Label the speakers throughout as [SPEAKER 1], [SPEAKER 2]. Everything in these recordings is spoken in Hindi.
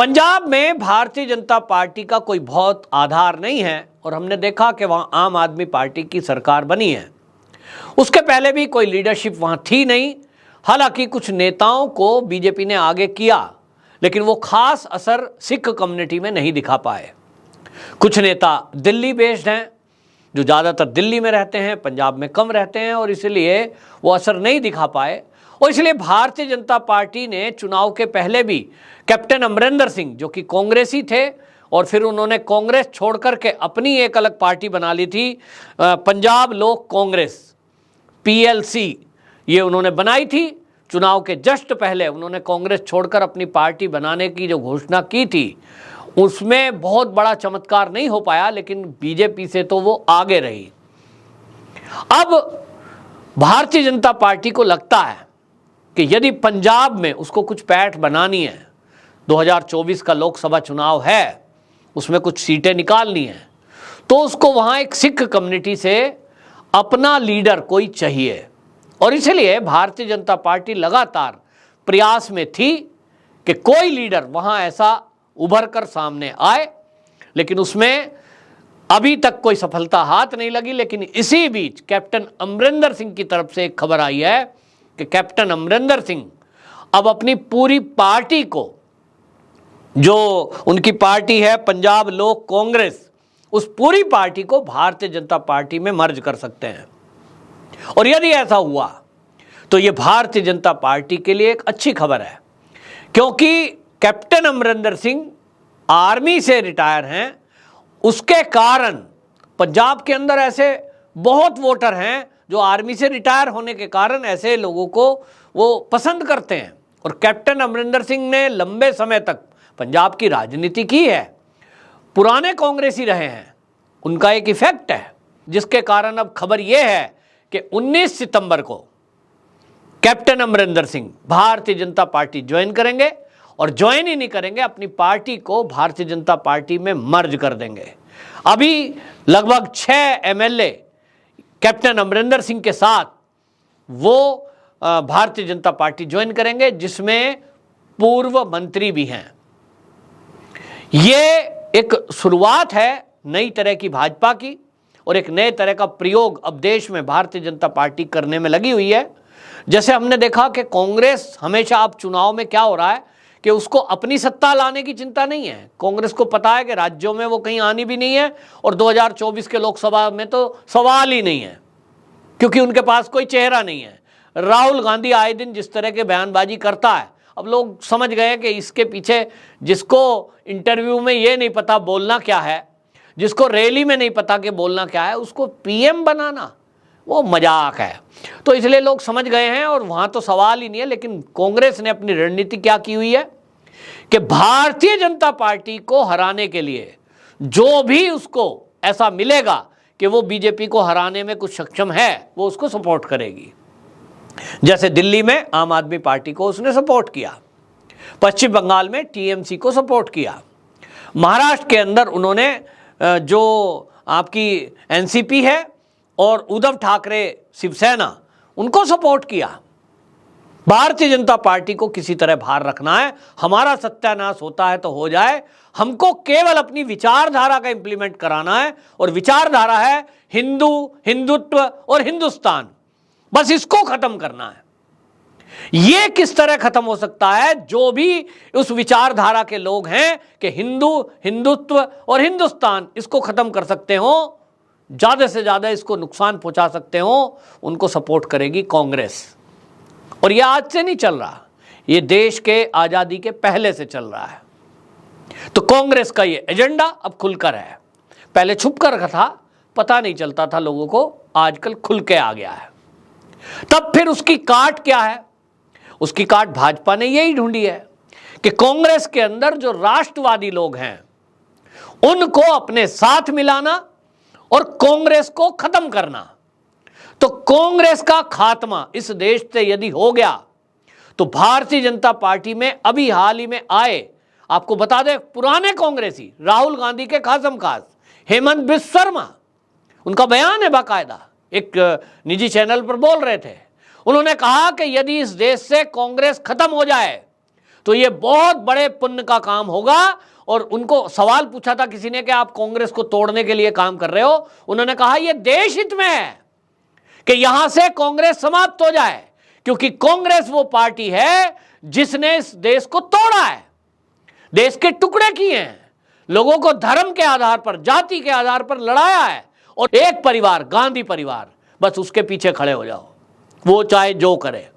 [SPEAKER 1] पंजाब में भारतीय जनता पार्टी का कोई बहुत आधार नहीं है और हमने देखा कि वहां आम आदमी पार्टी की सरकार बनी है। उसके पहले भी कोई लीडरशिप वहां थी नहीं। हालांकि कुछ नेताओं को बीजेपी ने आगे किया, लेकिन वो खास असर सिख कम्युनिटी में नहीं दिखा पाए। कुछ नेता दिल्ली बेस्ड हैं, जो ज़्यादातर दिल्ली में रहते हैं, पंजाब में कम रहते हैं, और इसलिए वो असर नहीं दिखा पाए। और इसलिए भारतीय जनता पार्टी ने चुनाव के पहले भी कैप्टन अमरिंदर सिंह, जो कि कांग्रेसी थे और फिर उन्होंने कांग्रेस छोड़ करके अपनी एक अलग पार्टी बना ली थी, पंजाब लोक कांग्रेस PLC, ये उन्होंने बनाई थी। चुनाव के जस्ट पहले उन्होंने कांग्रेस छोड़कर अपनी पार्टी बनाने की जो घोषणा की थी, उसमें बहुत बड़ा चमत्कार नहीं हो पाया, लेकिन बीजेपी से तो वो आगे रही। अब भारतीय जनता पार्टी को लगता है कि यदि पंजाब में उसको कुछ पैठ बनानी है, 2024 का लोकसभा चुनाव है, उसमें कुछ सीटें निकालनी है, तो उसको वहां एक सिख कम्युनिटी से अपना लीडर कोई चाहिए। और इसलिए भारतीय जनता पार्टी लगातार प्रयास में थी कि कोई लीडर वहां ऐसा उभर कर सामने आए, लेकिन उसमें अभी तक कोई सफलता हाथ नहीं लगी। लेकिन इसी बीच कैप्टन अमरिंदर सिंह की तरफ से एक खबर आई है कि कैप्टन अमरिंदर सिंह अब अपनी पूरी पार्टी को, जो उनकी पार्टी है पंजाब लोक कांग्रेस, उस पूरी पार्टी को भारतीय जनता पार्टी में मर्ज कर सकते हैं। और यदि ऐसा हुआ तो यह भारतीय जनता पार्टी के लिए एक अच्छी खबर है, क्योंकि कैप्टन अमरिंदर सिंह आर्मी से रिटायर हैं। उसके कारण पंजाब के अंदर ऐसे बहुत वोटर हैं जो आर्मी से रिटायर होने के कारण ऐसे लोगों को वो पसंद करते हैं। और कैप्टन अमरिंदर सिंह ने लंबे समय तक पंजाब की राजनीति की है, पुराने कांग्रेसी रहे हैं, उनका एक इफेक्ट है, जिसके कारण अब खबर यह है कि 19 सितंबर को captain Amarinder Singh Bharatiya Janata party join करेंगे, और ज्वाइन ही नहीं करेंगे, अपनी पार्टी को भारतीय जनता पार्टी में मर्ज कर देंगे। अभी लगभग 6 MLA कैप्टन अमरिंदर सिंह के साथ वो भारतीय जनता पार्टी ज्वाइन करेंगे, जिसमें पूर्व मंत्री भी हैं। ये एक शुरुआत है नई तरह की भाजपा की, और एक नए तरह का प्रयोग अब देश में भारतीय जनता पार्टी करने में लगी हुई है। जैसे हमने देखा कि कांग्रेस हमेशा, अब चुनाव में क्या हो रहा है कि उसको अपनी सत्ता लाने की चिंता नहीं है। कांग्रेस को पता है कि राज्यों में वो कहीं आनी भी नहीं है, और 2024 के लोकसभा में तो सवाल ही नहीं है, क्योंकि उनके पास कोई चेहरा नहीं है। राहुल गांधी आए दिन जिस तरह के बयानबाजी करता है, अब लोग समझ गए कि इसके पीछे, जिसको इंटरव्यू में ये नहीं पता बोलना क्या है, जिसको रैली में नहीं पता कि बोलना क्या है, उसको PM बनाना वो मजाक है। तो इसलिए लोग समझ गए हैं, और वहां तो सवाल ही नहीं है। लेकिन कांग्रेस ने अपनी रणनीति क्या की हुई है कि भारतीय जनता पार्टी को हराने के लिए जो भी उसको ऐसा मिलेगा कि वो बीजेपी को हराने में कुछ सक्षम है, वो उसको सपोर्ट करेगी। जैसे दिल्ली में आम आदमी पार्टी को उसने सपोर्ट किया, पश्चिम बंगाल में TMC को सपोर्ट किया, महाराष्ट्र के अंदर उन्होंने जो आपकी NCP है और उद्धव ठाकरे शिवसेना, उनको सपोर्ट किया। भारतीय जनता पार्टी को किसी तरह बाहर रखना है। हमारा सत्यानाश होता है तो हो जाए, हमको केवल अपनी विचारधारा का इंप्लीमेंट कराना है, और विचारधारा है हिंदू, हिंदुत्व और हिंदुस्तान, बस इसको खत्म करना है। यह किस तरह खत्म हो सकता है? जो भी उस विचारधारा के लोग हैं कि हिंदू, हिंदुत्व और हिंदुस्तान, इसको खत्म कर सकते हो, ज्यादा से ज्यादा इसको नुकसान पहुंचा सकते हो, उनको सपोर्ट करेगी कांग्रेस। और यह आज से नहीं चल रहा, यह देश के आजादी के पहले से चल रहा है। तो कांग्रेस का यह एजेंडा अब खुलकर है। पहले छुप कर रखा था, पता नहीं चलता था लोगों को, आजकल खुल के आ गया है। तब फिर उसकी काट क्या है? उसकी काट भाजपा ने यही ढूंढी है कि कांग्रेस के अंदर जो राष्ट्रवादी लोग हैं उनको अपने साथ मिलाना और कांग्रेस को खत्म करना। तो कांग्रेस का खात्मा इस देश से यदि हो गया तो भारतीय जनता पार्टी में अभी हाल ही में आए, आपको बता दें, पुराने कांग्रेसी राहुल गांधी के खासम खास हेमंत बिस्व शर्मा, उनका बयान है बाकायदा, एक निजी चैनल पर बोल रहे थे। उन्होंने कहा कि यदि इस देश से कांग्रेस खत्म हो जाए तो ये बहुत बड़े पुण्य का काम होगा। और उनको सवाल पूछा था किसी ने कि आप कांग्रेस को तोड़ने के लिए काम कर रहे हो, उन्होंने कहा यह देश हित में है कि यहां से कांग्रेस समाप्त हो जाए, क्योंकि कांग्रेस वो पार्टी है जिसने इस देश को तोड़ा है, देश के टुकड़े किए हैं, लोगों को धर्म के आधार पर, जाति के आधार पर लड़ाया है, और एक परिवार, गांधी परिवार, बस उसके पीछे खड़े हो जाओ, वो चाहे जो करे।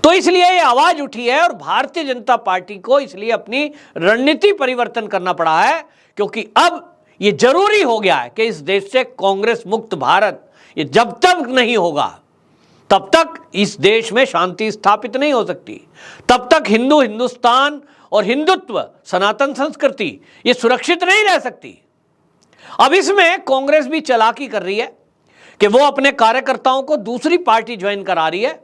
[SPEAKER 1] तो इसलिए ये आवाज उठी है और भारतीय जनता पार्टी को इसलिए अपनी रणनीति परिवर्तन करना पड़ा है, क्योंकि अब ये जरूरी हो गया है कि इस देश से कांग्रेस मुक्त भारत, ये जब तक नहीं होगा तब तक इस देश में शांति स्थापित नहीं हो सकती, तब तक हिंदुस्तान और हिंदुत्व, सनातन संस्कृति ये सुरक्षित नहीं रह सकती। अब इसमें कांग्रेस भी चालाकी कर रही है कि वो अपने कार्यकर्ताओं को दूसरी पार्टी ज्वाइन करा रही है,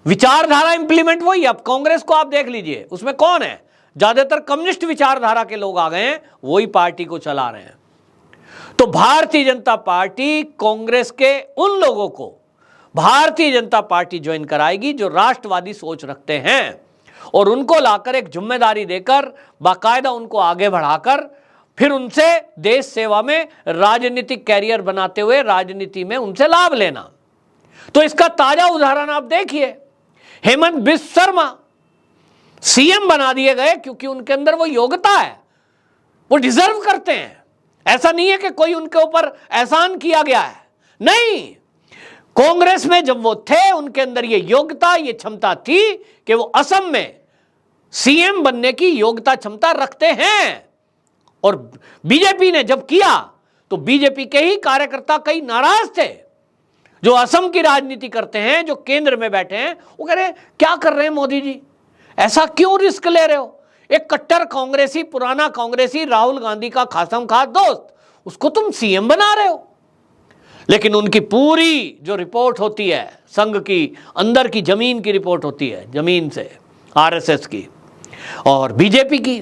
[SPEAKER 1] विचारधारा इंप्लीमेंट वही। अब कांग्रेस को आप देख लीजिए, उसमें कौन है, ज्यादातर कम्युनिस्ट विचारधारा के लोग आ गए हैं, वही पार्टी को चला रहे हैं। तो भारतीय जनता पार्टी कांग्रेस के उन लोगों को भारतीय जनता पार्टी ज्वाइन कराएगी जो राष्ट्रवादी सोच रखते हैं, और उनको लाकर एक जिम्मेदारी देकर, बाकायदा उनको आगे बढ़ाकर, फिर उनसे देश सेवा में राजनीतिक कैरियर बनाते हुए राजनीति में उनसे लाभ लेना। तो इसका ताजा उदाहरण आप देखिए, हेमंत बिस्व शर्मा सीएम बना दिए गए क्योंकि उनके अंदर वो योग्यता है, वो डिजर्व करते हैं। ऐसा नहीं है कि कोई उनके ऊपर एहसान किया गया है, नहीं, कांग्रेस में जब वो थे उनके अंदर ये योग्यता, ये क्षमता थी कि वो असम में सीएम बनने की योग्यता, क्षमता रखते हैं। और बीजेपी ने जब किया तो बीजेपी के ही कार्यकर्ता कई नाराज थे, जो असम की राजनीति करते हैं, जो केंद्र में बैठे हैं, वो कह रहे हैं क्या कर रहे हैं मोदी जी, ऐसा क्यों रिस्क ले रहे हो, एक कट्टर कांग्रेसी, पुराना कांग्रेसी, राहुल गांधी का खासम खास दोस्त, उसको तुम सीएम बना रहे हो। लेकिन उनकी पूरी जो रिपोर्ट होती है, संघ की अंदर की जमीन की रिपोर्ट होती है, जमीन से, आरएसएस की और बीजेपी की,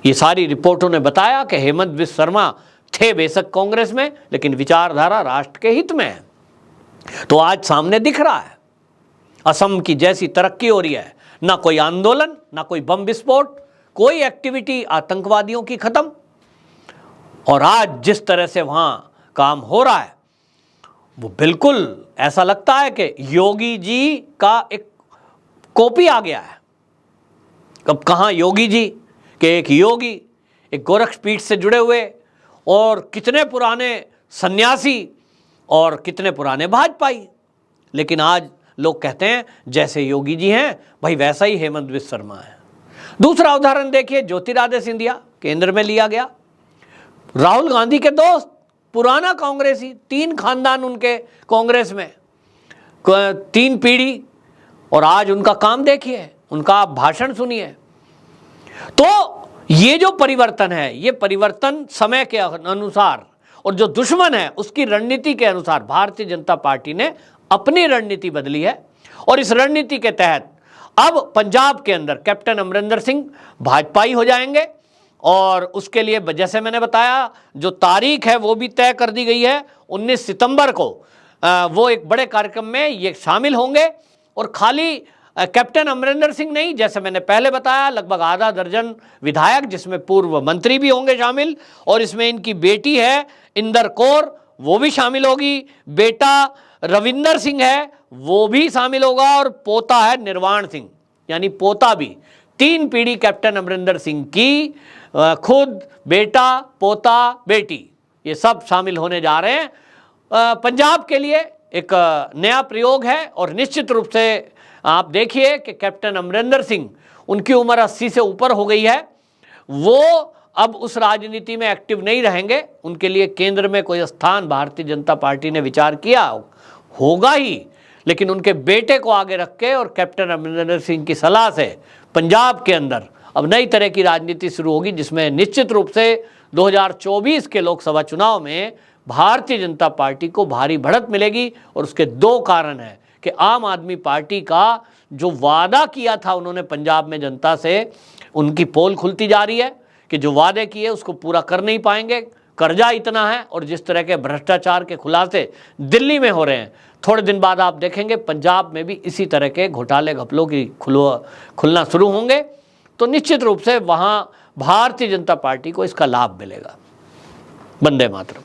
[SPEAKER 1] ये सारी रिपोर्टों ने बताया कि हेमंत बिस्व शर्मा थे बेशक कांग्रेस में, लेकिन विचारधारा राष्ट्र के हित में है। तो आज सामने दिख रहा है, असम की जैसी तरक्की हो रही है, ना कोई आंदोलन, ना कोई बम विस्फोट, कोई एक्टिविटी आतंकवादियों की खत्म, और आज जिस तरह से वहां काम हो रहा है वो बिल्कुल ऐसा लगता है कि योगी जी का एक कॉपी आ गया है। अब कहाँ योगी जी के एक योगी, एक गोरखपीठ से जुड़े हुए, और कितने पुराने सन्यासी और कितने पुराने भाजपाई, लेकिन आज लोग कहते हैं जैसे योगी जी हैं भाई वैसा ही हेमंत बिस्व शर्मा है। दूसरा उदाहरण देखिए, ज्योतिरादित्य सिंधिया केंद्र में लिया गया, राहुल गांधी के दोस्त, पुराना कांग्रेसी, 3 खानदान उनके कांग्रेस में, 3 पीढ़ी, और आज उनका काम देखिए, उनका आप भाषण सुनिए। तो ये जो परिवर्तन है, ये परिवर्तन समय के अनुसार और जो दुश्मन है उसकी रणनीति के अनुसार भारतीय जनता पार्टी ने अपनी रणनीति बदली है। और इस रणनीति के तहत अब पंजाब के अंदर कैप्टन अमरिंदर सिंह भाजपाई हो जाएंगे, और उसके लिए जैसे मैंने बताया जो तारीख है वो भी तय कर दी गई है, 19 सितंबर को वो एक बड़े कार्यक्रम में ये शामिल होंगे। और खाली कैप्टन अमरिंदर सिंह नहीं, जैसे मैंने पहले बताया लगभग आधा दर्जन विधायक, जिसमें पूर्व मंत्री भी होंगे शामिल, और इसमें इनकी बेटी है इंदर कौर, वो भी शामिल होगी, बेटा रविंदर सिंह है वो भी शामिल होगा, और पोता है निर्वाण सिंह, यानी पोता भी। 3 पीढ़ी कैप्टन अमरिंदर सिंह की, खुद, बेटा, पोता, बेटी, ये सब शामिल होने जा रहे हैं। पंजाब के लिए एक नया प्रयोग है, और निश्चित रूप से आप देखिए कि कैप्टन अमरिंदर सिंह, उनकी उम्र 80 से ऊपर हो गई है, वो अब उस राजनीति में एक्टिव नहीं रहेंगे, उनके लिए केंद्र में कोई स्थान भारतीय जनता पार्टी ने विचार किया होगा ही, लेकिन उनके बेटे को आगे रख के और कैप्टन अमरिंदर सिंह की सलाह से पंजाब के अंदर अब नई तरह की राजनीति शुरू होगी, जिसमें निश्चित रूप से 2024 के लोकसभा चुनाव में भारतीय जनता पार्टी को भारी बढ़त मिलेगी। और उसके 2 कारण हैं कि आम आदमी पार्टी का जो वादा किया था उन्होंने पंजाब में जनता से, उनकी पोल खुलती जा रही है कि जो वादे किए उसको पूरा कर नहीं पाएंगे, कर्जा इतना है और जिस तरह के भ्रष्टाचार के खुलासे दिल्ली में हो रहे हैं, थोड़े दिन बाद आप देखेंगे पंजाब में भी इसी तरह के घोटाले घपलों की खुलना शुरू होंगे। तो निश्चित रूप से वहाँ भारतीय जनता पार्टी को इसका लाभ मिलेगा। वंदे मातरम।